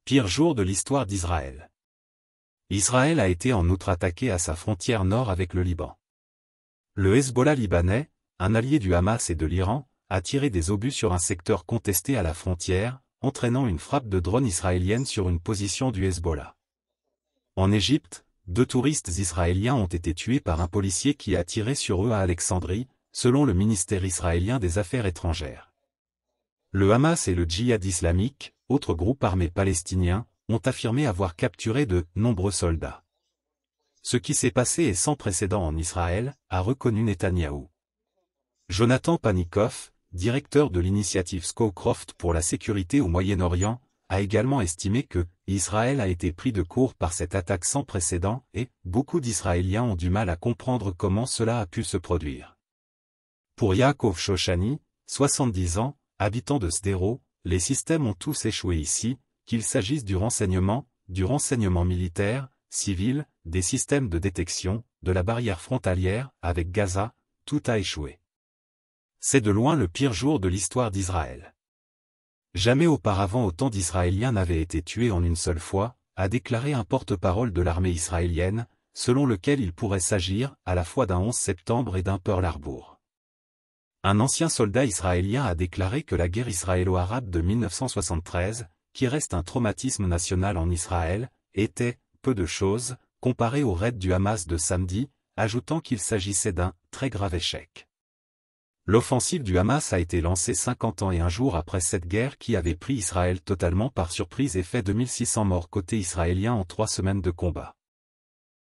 Pire jour de l'histoire d'Israël. Israël a été en outre attaqué à sa frontière nord avec le Liban. Le Hezbollah libanais, un allié du Hamas et de l'Iran, a tiré des obus sur un secteur contesté à la frontière, entraînant une frappe de drone israélienne sur une position du Hezbollah. En Égypte, 2 touristes israéliens ont été tués par un policier qui a tiré sur eux à Alexandrie, selon le ministère israélien des Affaires étrangères. Le Hamas et le Djihad islamique, autre groupe armé palestinien, ont affirmé avoir capturé de nombreux soldats. Ce qui s'est passé est sans précédent en Israël, a reconnu Netanyahou. Jonathan Panikoff, directeur de l'initiative Scowcroft pour la sécurité au Moyen-Orient, a également estimé que Israël a été pris de court par cette attaque sans précédent et beaucoup d'Israéliens ont du mal à comprendre comment cela a pu se produire. Pour Yaakov Shoshani, 70 ans, habitant de Sderot, les systèmes ont tous échoué ici, qu'il s'agisse du renseignement militaire, civil, des systèmes de détection, de la barrière frontalière, avec Gaza, tout a échoué. C'est de loin le pire jour de l'histoire d'Israël. Jamais auparavant autant d'Israéliens n'avaient été tués en une seule fois, a déclaré un porte-parole de l'armée israélienne, selon lequel il pourrait s'agir à la fois d'un 11 septembre et d'un Pearl Harbor. Un ancien soldat israélien a déclaré que la guerre israélo-arabe de 1973, qui reste un traumatisme national en Israël, était peu de choses, comparé au raid du Hamas de samedi, ajoutant qu'il s'agissait d'un très grave échec. L'offensive du Hamas a été lancée 50 ans et un jour après cette guerre qui avait pris Israël totalement par surprise et fait 2600 morts côté israélien en 3 semaines de combat.